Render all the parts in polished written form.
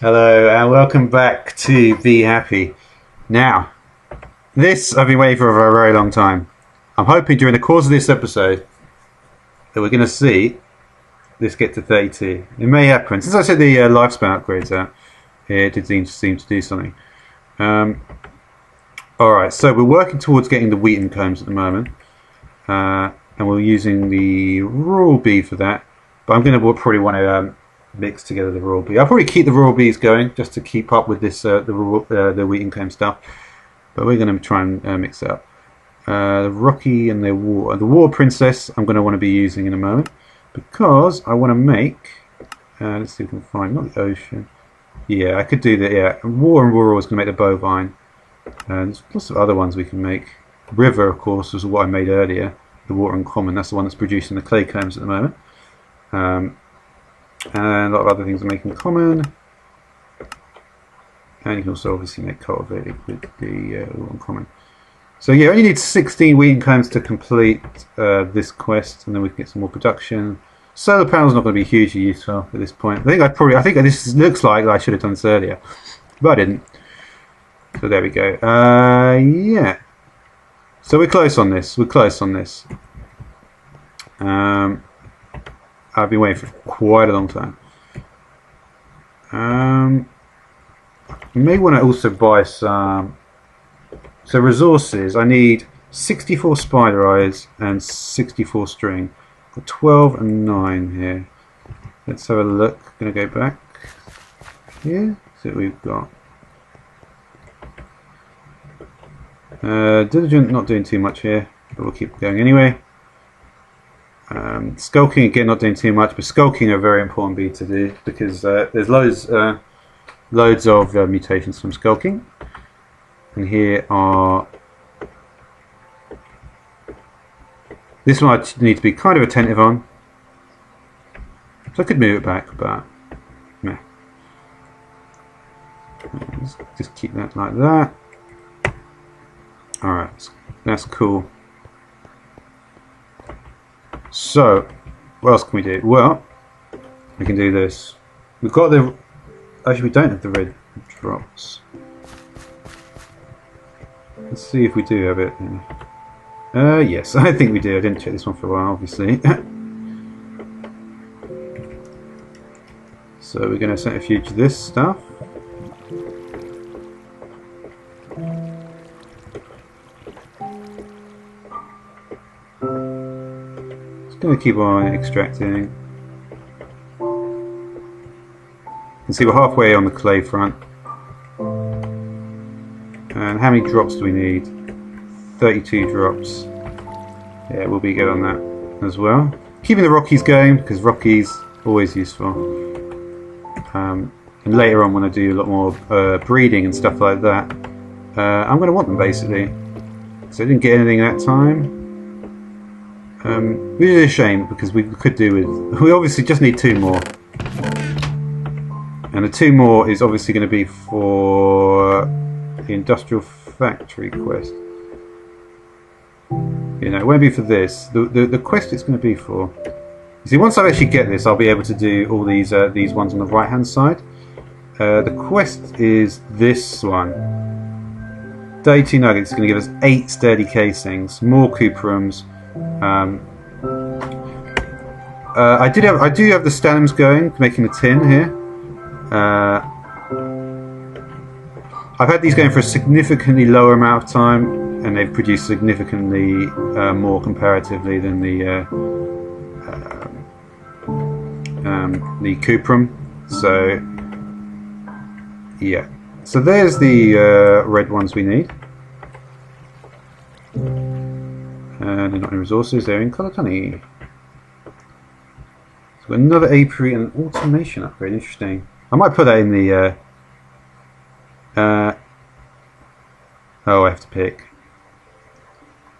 Hello and welcome back to Be Happy. Now, this I've been waiting for a very long time. I'm hoping during the course of this episode that we're going to see this get to 32. It may happen. Since I said the lifespan upgrades out, it did seem to do something. Alright, so we're working towards getting the wheaten combs at the moment. And we're using the rural bee for that. But I'm going to probably want to mix together the rural bee. I'll probably keep the rural bees going just to keep up with this the wheat and comb stuff. But we're going to try and mix it up. The Rocky and the War Princess I'm going to want to be using in a moment because I want to make. Let's see if we can find not the ocean. Yeah, I could do that. Yeah, War and Rural is going to make the bovine. There's lots of other ones we can make. River, of course, was what I made earlier. The Water and Common. That's the one that's producing the clay combs at the moment. And a lot of other things are making common. And you can also obviously make cultivated with the uncommon. So yeah, only need 16 wheat combs to complete this quest, and then we can get some more production. Solar panels not going to be hugely useful at this point. I think this looks like I should have done this earlier, but I didn't. So there we go. Yeah. So we're close on this. I've been waiting for quite a long time. You may want to also buy some. So resources. I need 64 spider eyes and 64 string. Got 12 and 9 here. Let's have a look. Gonna go back here. See what we've got. Diligent, not doing too much here, but we'll keep going anyway. Skulking again, not doing too much, but skulking are a very important bee to do because there's loads of mutations from skulking. And here are this one I need to be kind of attentive on. So I could move it back, but meh. Let's just keep that like that. Alright, that's cool. So, what else can we do? Well, we can do this. We've got the... Actually, we don't have the red drops. Let's see if we do have it. Yes, I think we do. I didn't check this one for a while, obviously. So we're going to centrifuge this stuff. Going to keep on extracting. You can see we're halfway on the clay front. And how many drops do we need? 32 drops. Yeah, we'll be good on that as well. Keeping the Rockies going because Rockies always useful. And later on when I do a lot more breeding and stuff like that, I'm going to want them basically. So I didn't get anything that time. Which is a shame because we could do with. We obviously just need 2 more, and the 2 more is obviously going to be for the industrial factory quest. You know, it won't be for this. The quest it's going to be for. You see, once I actually get this, I'll be able to do all these ones on the right hand side. The quest is this one. 32 nuggets is going to give us 8 sturdy casings, more cooperums. I do have the stannums going, making the tin here. I've had these going for a significantly lower amount of time, and they've produced significantly more comparatively than the cuprum. So yeah, so there's the red ones we need. And they're not in resources, they're in coloured honey. So another apiary and an automation upgrade, interesting. I might put that in the... oh, I have to pick.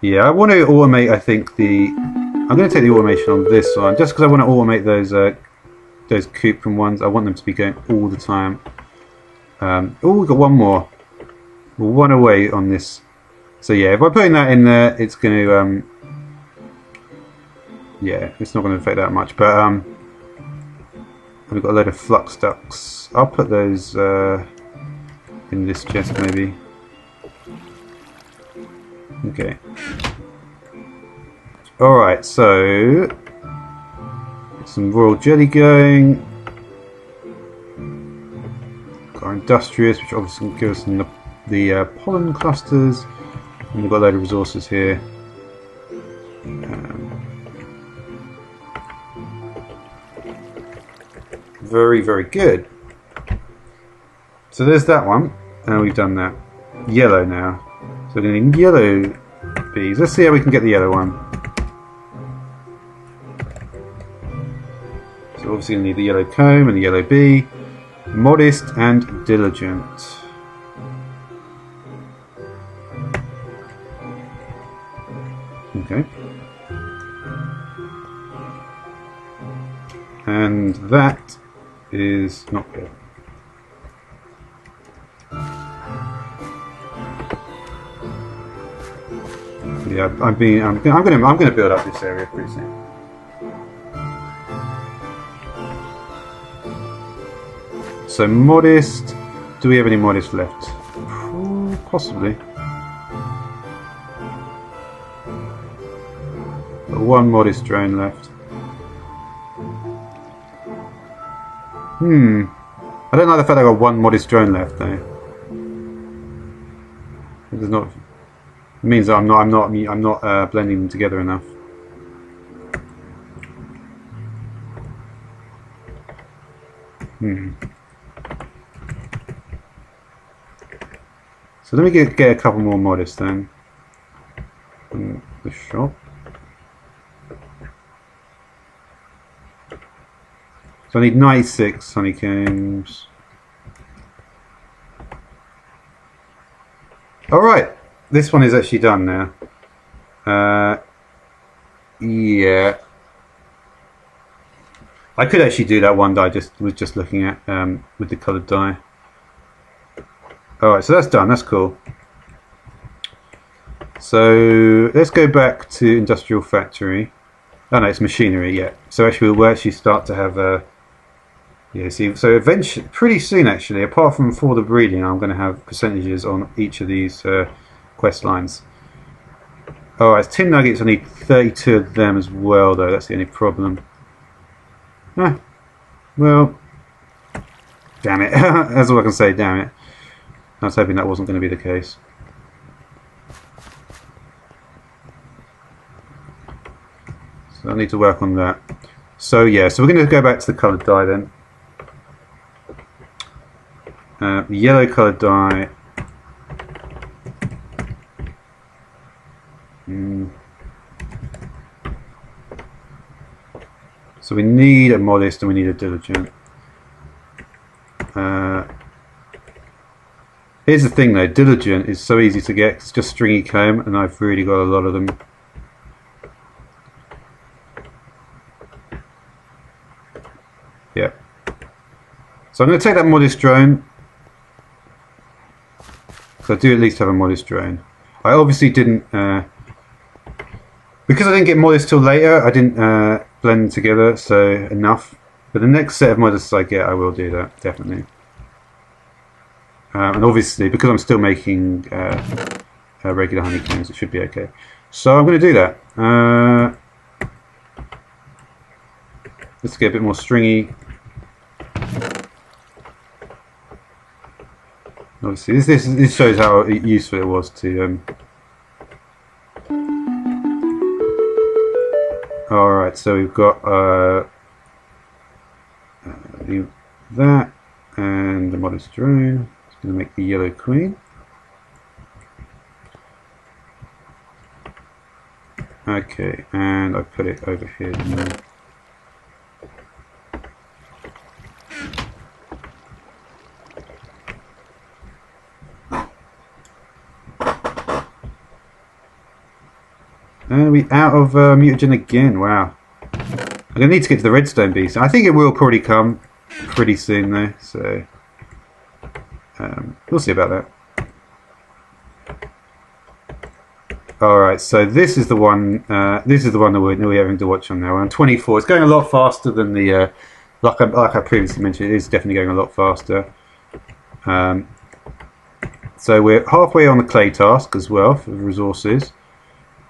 Yeah, I want to automate, I think, the... I'm going to take the automation on this one, just because I want to automate those cuprum ones. I want them to be going all the time. Oh, we've got one more. We're one away on this. So yeah, if I put that in there, it's going to, yeah, it's not going to affect that much. But We've got a load of flux ducts. I'll put those in this chest maybe. Okay. Alright, so get some royal jelly going. Got our industrious, which obviously can give us the pollen clusters. And we've got a load of resources here. Very, very good. So there's that one. And we've done that. Yellow now. So we're going to need yellow bees. Let's see how we can get the yellow one. So obviously we need the yellow comb and the yellow bee. Modest and diligent. Okay. And that is not good. Yeah, I'm gonna build up this area pretty soon. So modest. Do we have any modest left? Possibly. Got one modest drone left. I don't like the fact I got one modest drone left though. It does not. It means that I'm not blending them together enough. So let me get a couple more modest then. From the shop. So I need 96 honeycombs. Alright, this one is actually done now. Yeah. I could actually do that one that I was just looking at with the coloured dye. Alright, so that's done, that's cool. So let's go back to industrial factory. Oh no, it's machinery, yeah. So actually we'll actually start to have yeah, see, so eventually, pretty soon actually, apart from for the breeding, I'm going to have percentages on each of these quest lines. Alright, tin nuggets, I need 32 of them as well though, that's the only problem. Well, damn it, that's all I can say, damn it. I was hoping that wasn't going to be the case. So I need to work on that. So yeah, so we're going to go back to the coloured dye then. Yellow coloured dye. So we need a modest and we need a diligent. Here's the thing though, diligent is so easy to get, it's just stringy comb and I've really got a lot of them. Yeah. So I'm going to take that modest drone. So I do at least have a modest drone. I obviously didn't, because I didn't get modest till later, I didn't blend them together so enough. But the next set of modest I get, I will do that, definitely. And obviously, because I'm still making regular honeycombs, it should be okay. So I'm going to do that. Let's get a bit more stringy. Obviously, this shows how useful it was to. All right, so we've got that and the modest drone. It's going to make the yellow queen. Okay, and I put it over here now. And we out of mutagen again. Wow. I'm going to need to get to the redstone beast. I think it will probably come pretty soon though, so we'll see about that. Alright, so this is the one that we're having to watch on now. We're on 24. It's going a lot faster than the like I previously mentioned, it is definitely going a lot faster. So we're halfway on the clay task as well for the resources.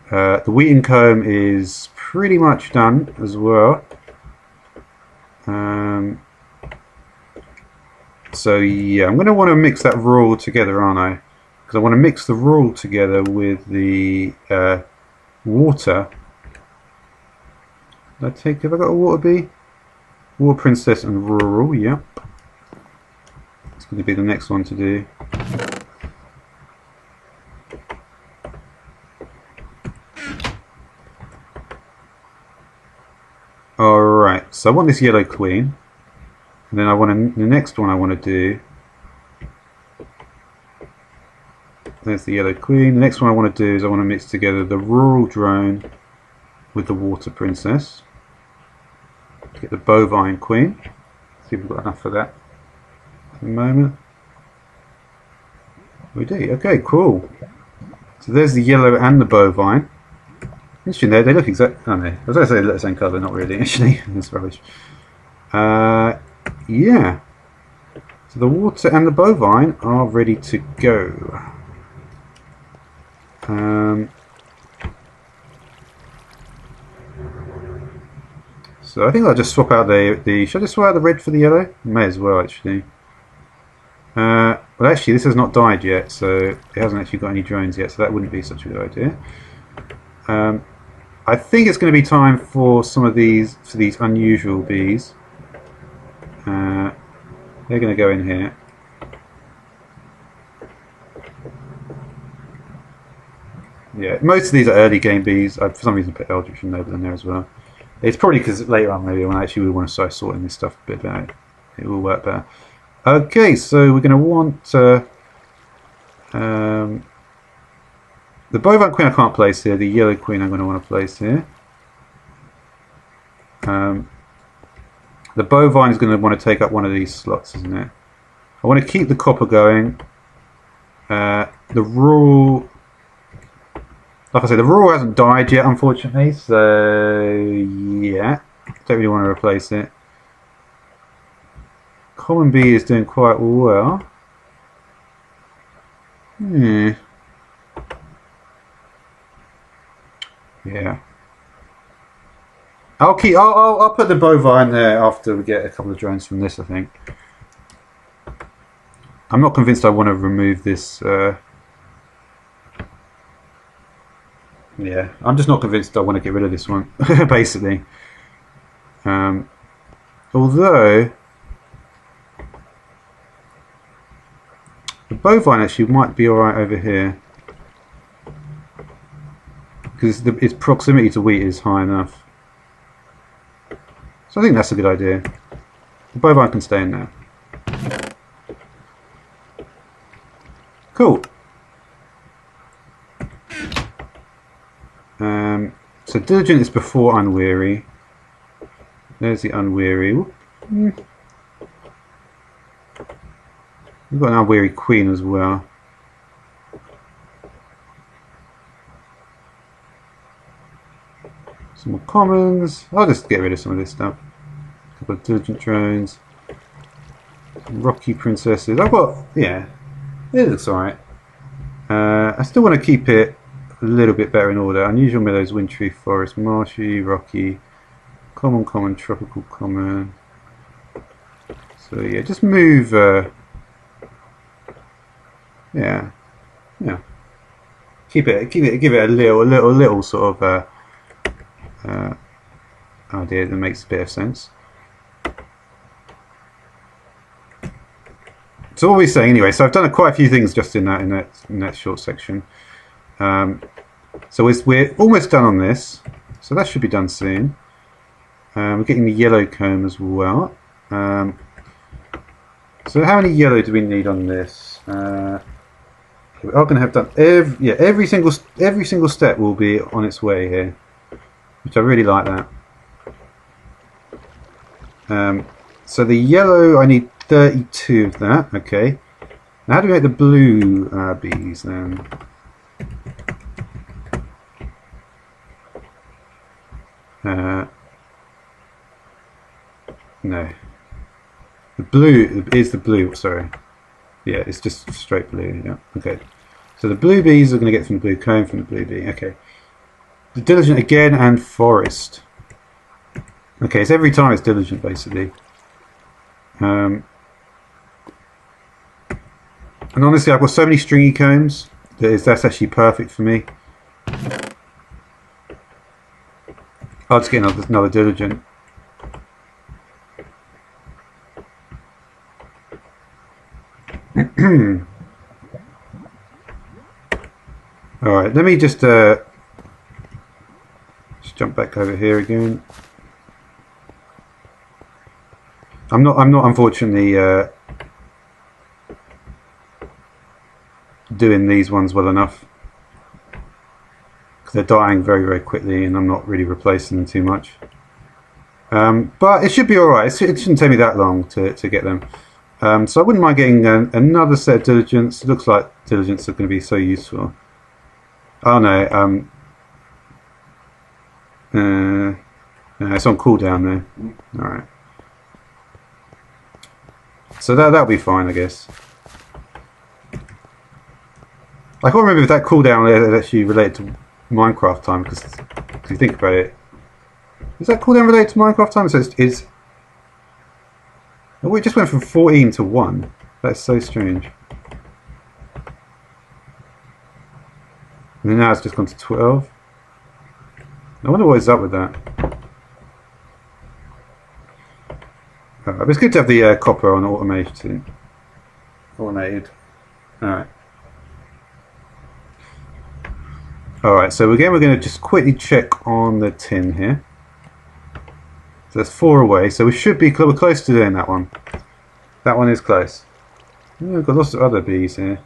The wheaten comb is pretty much done as well. So yeah, I'm going to want to mix that raw together, aren't I? Because I want to mix the raw together with the water. Have I got a water bee? Water princess and rural, yeah. It's going to be the next one to do. Alright, so I want this yellow queen. And then the next one I want to do. There's the yellow queen. The next one I want to do is I want to mix together the rural drone with the water princess. Get the bovine queen. See if we've got enough for that at the moment. We do. Okay, cool. So there's the yellow and the bovine. Interesting, they look exact. Oh no, I was going to say they look the same colour, not really. Actually, it's rubbish. Yeah. So the water and the bovine are ready to go. So I think I'll just swap out the. Should I just swap out the red for the yellow? May as well, actually. Well, actually, this has not died yet, so it hasn't actually got any drones yet, so that wouldn't be such a good idea. I think it's going to be time for some of these unusual bees. They're going to go in here. Yeah, most of these are early game bees. I, for some reason, put Eldritch and Noble in there as well. It's probably because later on, maybe when I actually want to start sorting this stuff a bit better, it will work better. Okay, so we're going to want the bovine queen I can't place here. The yellow queen I'm going to want to place here. The bovine is going to want to take up one of these slots, isn't it? I want to keep the copper going. The rural, like I said, the rural hasn't died yet, unfortunately. So yeah, don't really want to replace it. Common bee is doing quite well. Yeah. I'll put the bovine there after we get a couple of drones from this, I think. I'm not convinced I want to remove this. Yeah, I'm just not convinced I want to get rid of this one, basically. Although the bovine actually might be alright over here. Because its proximity to wheat is high enough. So I think that's a good idea. The bovine can stay in there. Cool. So diligent is before unweary. There's the unweary. We've got an unweary queen as well. Some more commons. I'll just get rid of some of this stuff. A couple of diligent drones. Some rocky princesses. I've got, yeah, it looks alright. I still want to keep it a little bit better in order. Unusual meadows, wintry forest, marshy, rocky, common, tropical common. So yeah, just move. Yeah. Give it a little sort of idea that makes a bit of sense. So what we're saying anyway. So I've done quite a few things just in that short section. So we're almost done on this. So that should be done soon. We're getting the yellow comb as well. So how many yellow do we need on this? We are going to have done every single step will be on its way here, which I really like that. So the yellow, I need 32 of that. Okay. Now how do we make the blue bees then? No. The blue is the blue, sorry. Yeah, it's just straight blue, yeah. Okay. So the blue bees are going to get from the blue comb from the blue bee. Okay. The diligent again and forest. Okay, it's every time it's diligent basically. And honestly, I've got so many stringy combs that's actually perfect for me. I'll just get another diligent. Alright, let me just jump back over here again. I'm not unfortunately doing these ones well enough because they're dying very quickly and I'm not really replacing them too much. But it should be alright. It shouldn't take me that long to get them. So I wouldn't mind getting another set of diligence. It looks like diligence are going to be so useful. Oh no, no, it's on cooldown there. Alright. So that'll be fine, I guess. I can't remember if that cooldown is actually related to Minecraft time, because if you think about it, is that cooldown related to Minecraft time? So it's oh, it just went from 14 to 1. That's so strange. And then now it's just gone to 12. I wonder what is up with that. But it's good to have the copper on automated. Alright. Alright, so again we're going to just quickly check on the tin here. So that's 4 away, so we should be we're close to doing that one. That one is close. Oh, we've got lots of other bees here.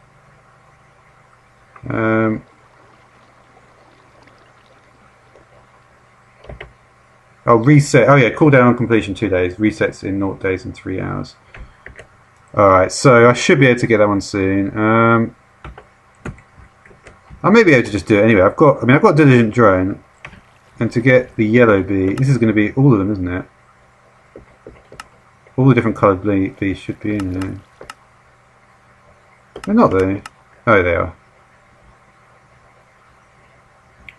Oh, reset. Oh yeah, cooldown on completion 2 days. Resets in 0 days and 3 hours. Alright, so I should be able to get that one soon. I may be able to just do it anyway. I've got diligent drone, and to get the yellow bee, this is going to be all of them, isn't it? All the different coloured bees should be in there. They're not there. Oh, they are.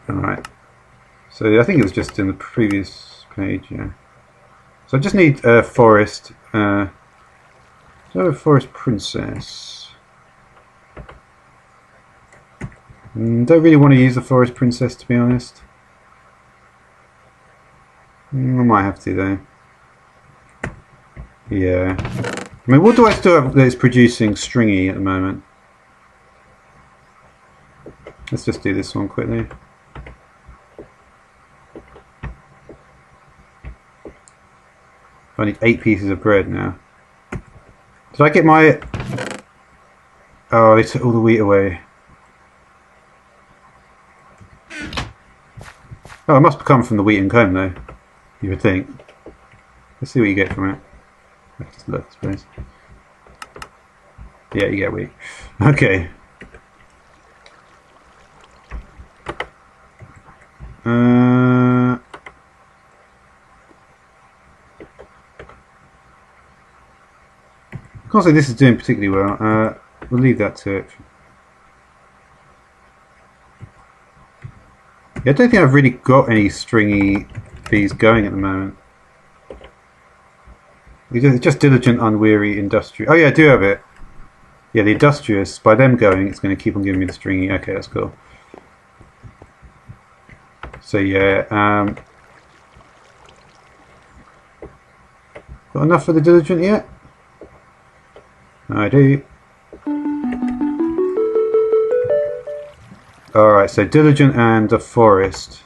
Alright. So I think it was just in the previous page, yeah. So I just need a forest. So a forest princess. Don't really want to use the forest princess, to be honest. I might have to though. Yeah. I mean, what do I still have that is producing stringy at the moment? Let's just do this one quickly. I need 8 pieces of bread now. Did I get my... Oh, they took all the wheat away. Oh, it must come from the wheat and comb though, you would think. Let's see what you get from it. Let's just look, I suppose. Yeah, you get wheat. Okay. Can't say this is doing particularly well. We'll leave that to it. Yeah, I don't think I've really got any stringy bees going at the moment. It's just diligent, unweary, industrious. Oh yeah, I do have it. Yeah, the industrious. By them going, it's going to keep on giving me the stringy. Okay, that's cool. So yeah, got enough for the diligent yet? I do. Alright, so diligent and a forest.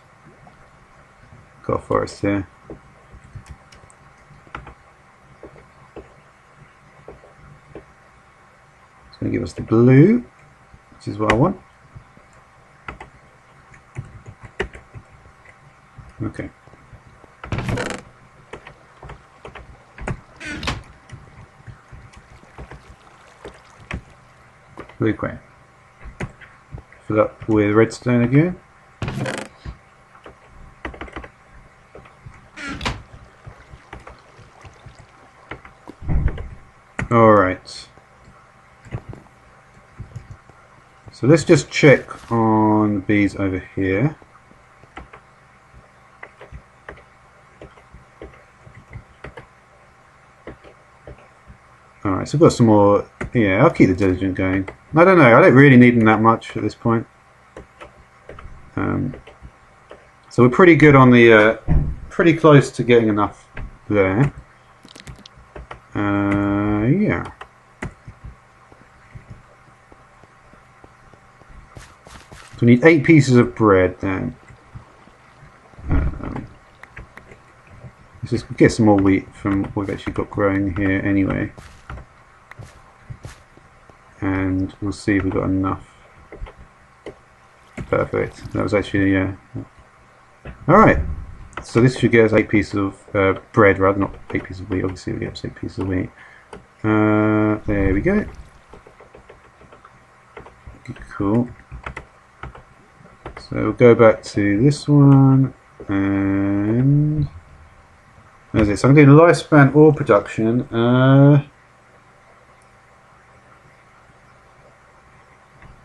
Got a forest here. It's going to give us the blue, which is what I want. Okay. Blue queen. Fill up with redstone again. So let's just check on the bees over here. Alright, so I've got some more. Yeah, I'll keep the diligent going. I don't know, I don't really need them that much at this point. So we're pretty good on the, pretty close to getting enough there. Yeah. So we need 8 pieces of bread then. Let's just get some more wheat from what we've actually got growing here anyway. And we'll see if we've got enough. Perfect. That was actually, yeah. Alright. So this should get us 8 pieces of bread, rather, not 8 pieces of wheat. Obviously we get us 8 pieces of wheat. There we go. Cool. So we'll go back to this one, and there's it. So I'm doing lifespan ore production. I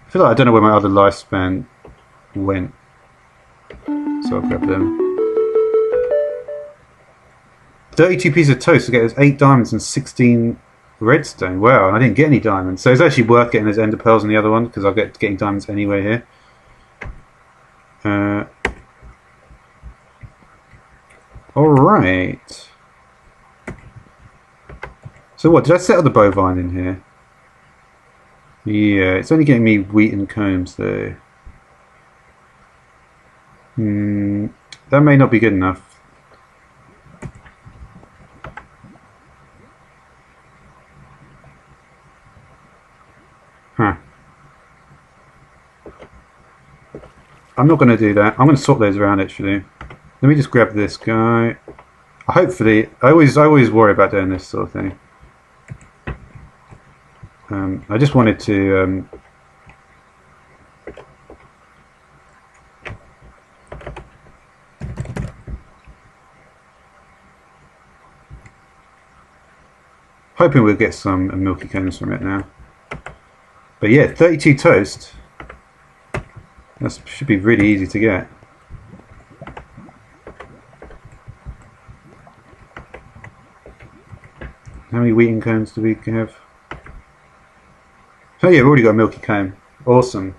feel like I don't know where my other lifespan went, so I'll grab them. 32 pieces of toast to get us 8 diamonds and 16 redstone. Wow, and I didn't get any diamonds, so it's actually worth getting those ender pearls in the other one because I'll get getting diamonds anyway here. Alright. So what, did I settle the bovine in here? Yeah, it's only getting me wheat and combs though. That may not be good enough. Huh. I'm not going to do that. I'm going to swap those around actually. Let me just grab this guy. Hopefully, I always worry about doing this sort of thing. I just wanted to hoping we'll get some milky cones from it now. But yeah, 32 toast. That should be really easy to get. How many wheaten cones do we have? Oh yeah, we've already got a milky cone. Awesome.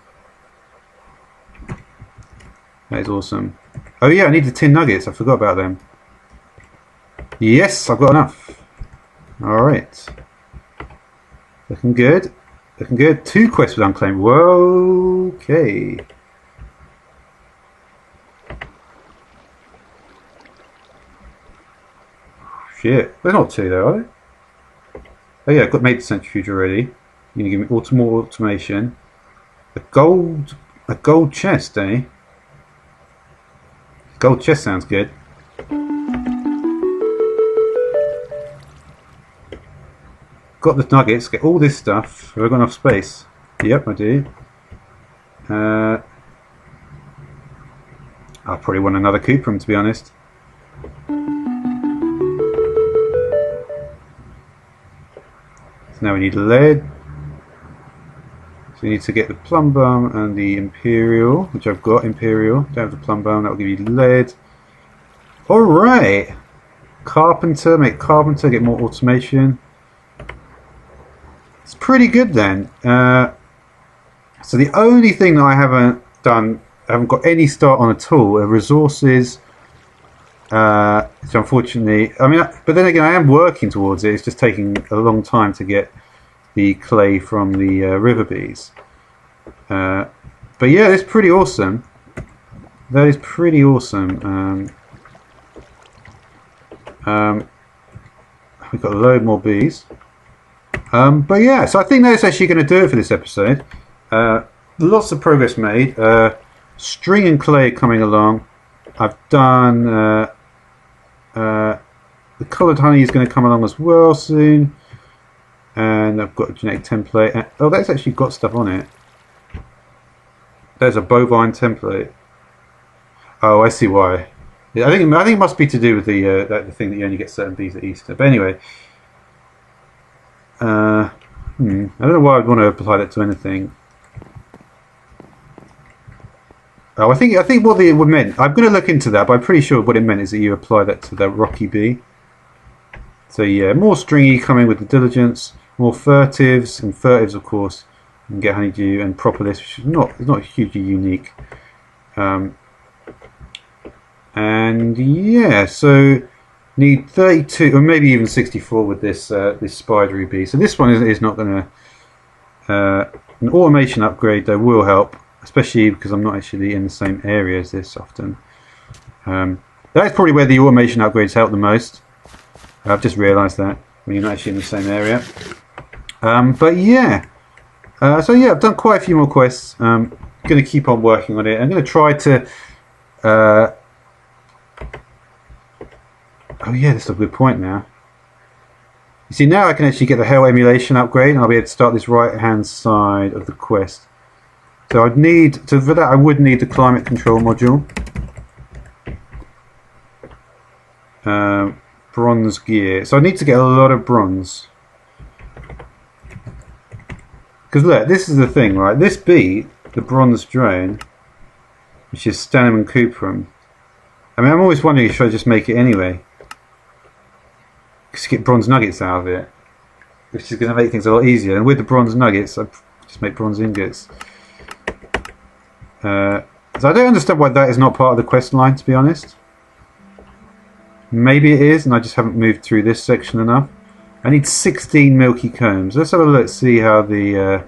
That is awesome. Oh yeah, I need the tin nuggets. I forgot about them. Yes, I've got enough. Alright. Looking good. Looking good. 2 quests with unclaimed. Whoa, okay. Shit. They're not 2 though, are they? Oh yeah, I've got made the centrifuge already. You're gonna give me more automation. A gold chest, eh? Gold chest sounds good. Got the nuggets. Get all this stuff. Have I got enough space? Yep, I do. I probably want another Cooper, to be honest. Now we need lead. So we need to get the plum bone and the imperial, which I've got imperial. Don't have the plum bone, that will give you lead. Alright! Carpenter, make carpenter, get more automation. It's pretty good then. So the only thing that I haven't done, I haven't got any start on at all, are resources. So unfortunately, I mean, but then again, I am working towards it. It's just taking a long time to get the clay from the river bees. But yeah, it's pretty awesome. That is pretty awesome. We've got a load more bees. But yeah, so I think that's actually going to do it for this episode. Lots of progress made. String and clay coming along. I've done. The coloured honey is going to come along as well soon, and I've got a genetic template. Oh, that's actually got stuff on it. There's a bovine template. Oh, I see why. Yeah, I think it must be to do with the thing that you only get certain bees at Easter. But anyway, I don't know why I'd want to apply that to anything. Oh, I think what it meant. I'm going to look into that, but I'm pretty sure what it meant is that you apply that to the rocky bee. So yeah, more stringy coming with the diligence, more furtives, and furtives of course. You can get honeydew and propolis, which is not hugely unique. And yeah, so need 32 or maybe even 64 with this this spidery bee. So this one is not going to. An automation upgrade though will help, especially because I'm not actually in the same area as this often. That's probably where the automation upgrades help the most. I've just realised that when you're not actually in the same area. But yeah, so yeah, I've done quite a few more quests. Going to keep on working on it. I'm going to try to. Oh yeah, that's a good point now. You see, now I can actually get the Hell emulation upgrade, and I'll be able to start this right-hand side of the quest. So I'd need for that. I would need the climate control module. Bronze gear. So I need to get a lot of bronze. Because look, this is the thing, right? This bee, the bronze drone, which is stannum and cuprum. I mean, I'm always wondering should I just make it anyway. Just get bronze nuggets out of it, which is going to make things a lot easier. And with the bronze nuggets, I just make bronze ingots. So I don't understand why that is not part of the quest line, to be honest. Maybe it is, and I just haven't moved through this section enough. I need 16 milky combs. Let's have a look, see how the.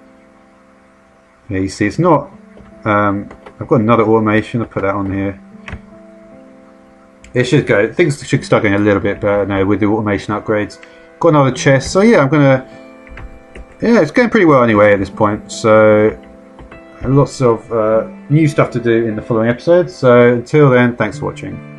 Yeah, you see, it's not. I've got another automation. I'll put that on here. It should go. Things should start going a little bit better now with the automation upgrades. Got another chest, so yeah, I'm gonna. Yeah, it's going pretty well anyway at this point. So lots of new stuff to do in the following episodes. So until then, thanks for watching.